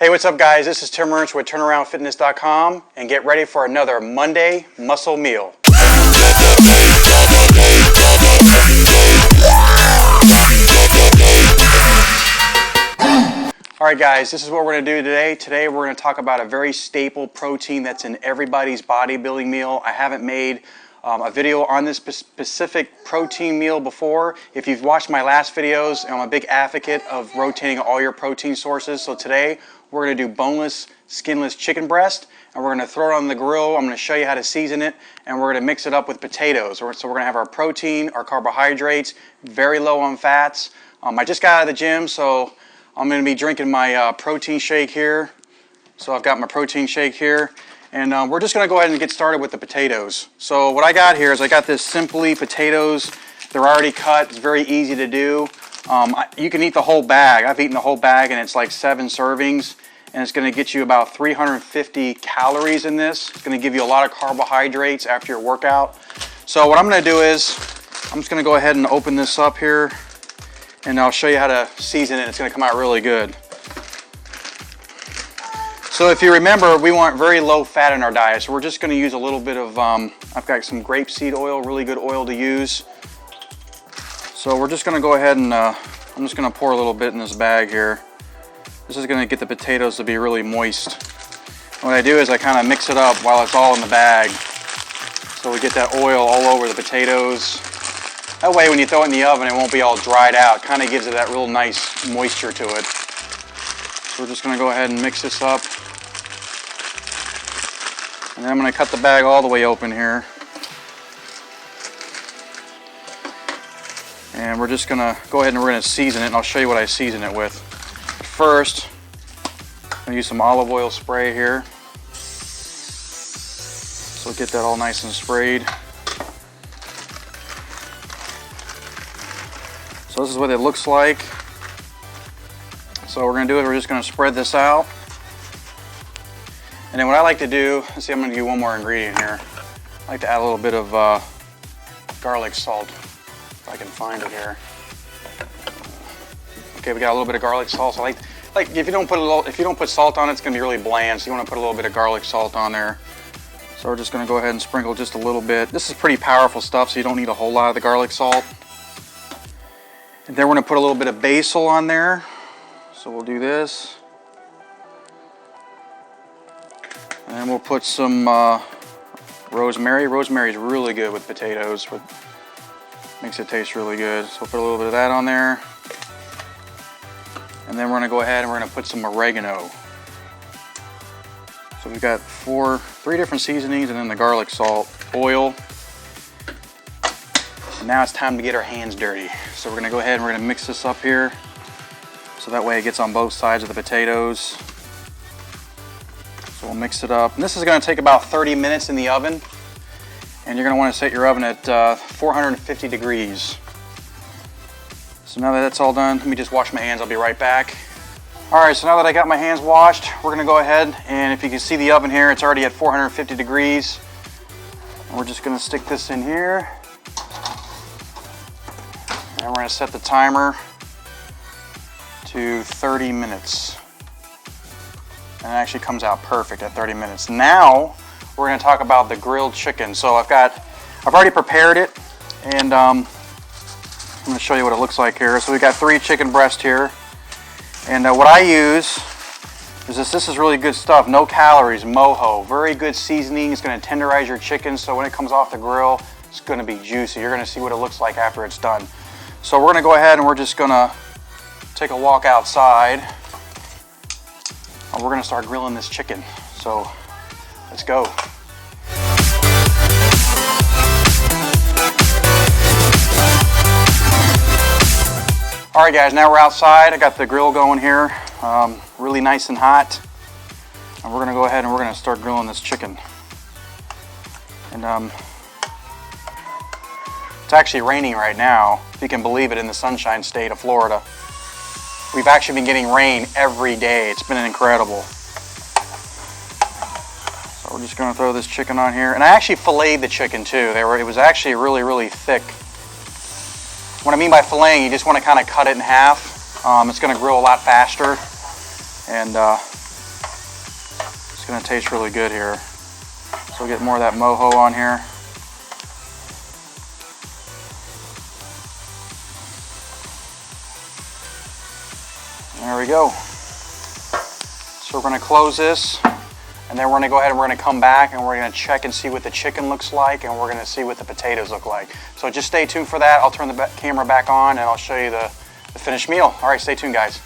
Hey, what's up guys? This is Tim Ernst with TurnaroundFitness.com, and get ready for another Monday muscle meal. Alright guys, this is what we're going to do today. Today we're going to talk about a very staple protein that's in everybody's bodybuilding meal. I haven't made a video on this specific protein meal before. If you've watched my last videos, I'm a big advocate of rotating all your protein sources. So today we're going to do boneless, skinless chicken breast, and we're going to throw it on the grill. I'm going to show you how to season it, and we're going to mix it up with potatoes. So we're going to have our protein, our carbohydrates, very low on fats. I just got out of the gym, so I'm going to be drinking my protein shake here. So I've got my protein shake here. And we're just going to go ahead and get started with the potatoes. So what I got here is I got this Simply potatoes. They're already cut. It's very easy to do. You can eat the whole bag. I've eaten the whole bag, and it's like 7 servings. And it's going to get you about 350 calories in this. It's going to give you a lot of carbohydrates after your workout. So what I'm going to do is I'm just going to go ahead and open this up here, and I'll show you how to season it. It's going to come out really good. So if you remember, we want very low fat in our diet. So we're just going to use a little bit of, I've got some grapeseed oil, really good oil to use. So we're just going to go ahead and, I'm just going to pour a little bit in this bag here. This is going to get the potatoes to be really moist. And what I do is I kind of mix it up while it's all in the bag. So we get that oil all over the potatoes. That way when you throw it in the oven, it won't be all dried out. Kind of gives it that real nice moisture to it. So we're just going to go ahead and mix this up. And then I'm going to cut the bag all the way open here. And we're just going to go ahead and we're going to season it, and I'll show you what I season it with. First, I'm going to use some olive oil spray here. So get that all nice and sprayed. So this is what it looks like. So what we're going to do is we're just going to spread this out. And then what I like to do, let's see, I'm going to do one more ingredient here. I like to add a little bit of garlic salt, if I can find it here. Okay, we got a little bit of garlic salt. So like if you don't put salt on it, it's going to be really bland. So you want to put a little bit of garlic salt on there. So we're just going to go ahead and sprinkle just a little bit. This is pretty powerful stuff, so you don't need a whole lot of the garlic salt. And then we're going to put a little bit of basil on there. So we'll do this. And then we'll put some rosemary. Rosemary is really good with potatoes. Makes it taste really good. So we'll put a little bit of that on there. And then we're going to go ahead and we're going to put some oregano. So we've got 3 different seasonings, and then the garlic salt, oil. And now it's time to get our hands dirty. So we're going to go ahead and we're going to mix this up here. So that way it gets on both sides of the potatoes. So we'll mix it up. And this is going to take about 30 minutes in the oven. And you're going to want to set your oven at 450 degrees. So now that that's all done, let me just wash my hands. I'll be right back. Alright, so now that I got my hands washed, we're going to go ahead, and if you can see the oven here, it's already at 450 degrees. And we're just going to stick this in here. And we're going to set the timer to 30 minutes. And it actually comes out perfect at 30 minutes. Now we're going to talk about the grilled chicken. So I've already prepared it, and I'm going to show you what it looks like here. So we've got 3 chicken breasts here, and what I use is this is really good stuff. No calories, mojo, very good seasoning. It's going to tenderize your chicken, so when it comes off the grill, it's going to be juicy. You're going to see what it looks like after it's done. So we're going to go ahead and we're just going to take a walk outside. We're going to start grilling this chicken. So let's go. Alright guys, now we're outside. I got the grill going here, really nice and hot. And we're going to go ahead and we're going to start grilling this chicken. And it's actually raining right now, if you can believe it, in the Sunshine State of Florida. We've actually been getting rain every day. It's been incredible. So we're just going to throw this chicken on here. And I actually filleted the chicken too. It was actually really, really thick. What I mean by filleting, you just want to kind of cut it in half. It's going to grill a lot faster. And It's gonna taste really good here. So we'll get more of that mojo on here. There we go. So we're gonna close this, and then we're gonna go ahead and we're gonna come back and we're gonna check and see what the chicken looks like, and we're gonna see what the potatoes look like. So just stay tuned for that. I'll turn the camera back on and I'll show you the finished meal. All right, stay tuned, guys.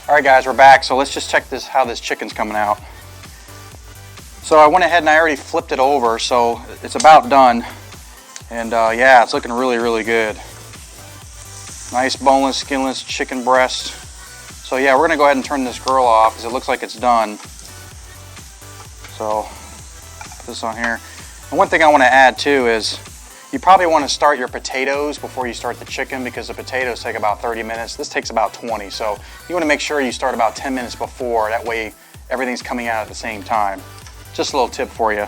All right, guys, we're back. So let's just check how this chicken's coming out. So I went ahead and I already flipped it over, so it's about done. And yeah, it's looking really, really good. Nice boneless, skinless chicken breast. So yeah, we're gonna go ahead and turn this grill off because it looks like it's done. So put this on here. And one thing I want to add too is you probably want to start your potatoes before you start the chicken, because the potatoes take about 30 minutes. This takes about 20. So you want to make sure you start about 10 minutes before. That way everything's coming out at the same time. Just a little tip for you.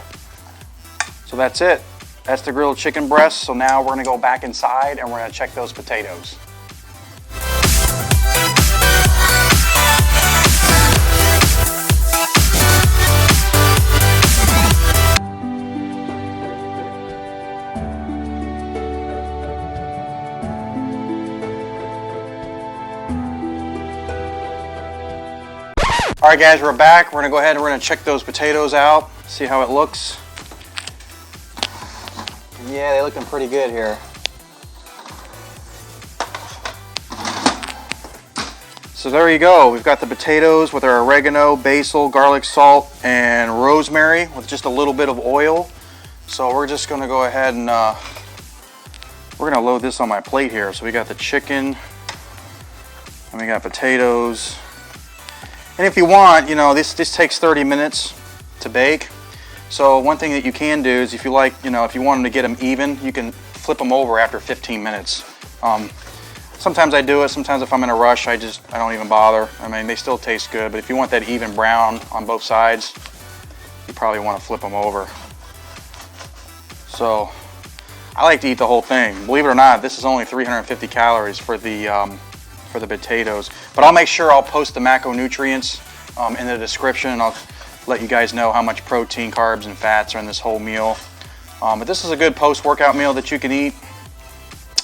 So that's it. That's the grilled chicken breast. So now we're gonna go back inside and we're gonna check those potatoes. All right, guys, we're back. We're gonna go ahead and we're gonna check those potatoes out, see how it looks. Yeah, they're looking pretty good here. So there you go. We've got the potatoes with our oregano, basil, garlic, salt, and rosemary with just a little bit of oil. So we're just gonna go ahead and we're gonna load this on my plate here. So we got the chicken, and we got potatoes. And if you want, you know, this takes 30 minutes to bake. So one thing that you can do is if you like, you know, if you want them to get them even, you can flip them over after 15 minutes. Sometimes I do it, sometimes if I'm in a rush, I don't even bother. I mean, they still taste good, but if you want that even brown on both sides, you probably want to flip them over. So I like to eat the whole thing. Believe it or not, this is only 350 calories for the potatoes, but I'll make sure I'll post the macronutrients in the description, and I'll let you guys know how much protein, carbs, and fats are in this whole meal. But this is a good post-workout meal that you can eat.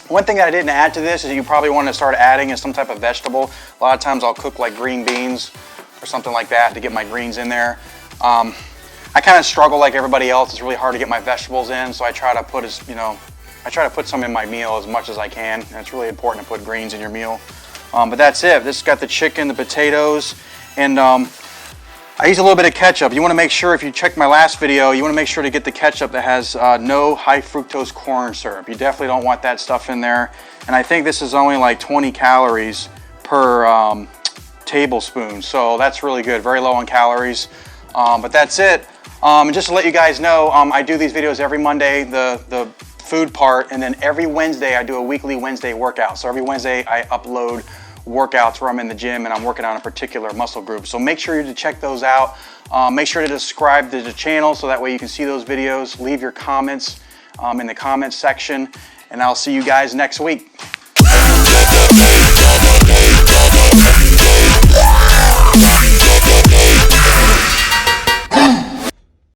One thing that I didn't add to this is you probably want to start adding is some type of vegetable. A lot of times I'll cook like green beans or something like that to get my greens in there. I kind of struggle like everybody else. It's really hard to get my vegetables in, so I try to put some in my meal as much as I can. And it's really important to put greens in your meal. But that's it. This has got the chicken, the potatoes, and I use a little bit of ketchup. You want to make sure, if you checked my last video, you want to make sure to get the ketchup that has no high fructose corn syrup. You definitely don't want that stuff in there. And I think this is only like 20 calories per tablespoon. So that's really good, very low on calories. But that's it. And just to let you guys know, I do these videos every Monday, the food part, and then every Wednesday I do a weekly Wednesday workout. So every Wednesday I upload workouts where I'm in the gym and I'm working on a particular muscle group. So make sure to check those out. Make sure to subscribe to the channel so that way you can see those videos. Leave your comments in the comments section, and I'll see you guys next week.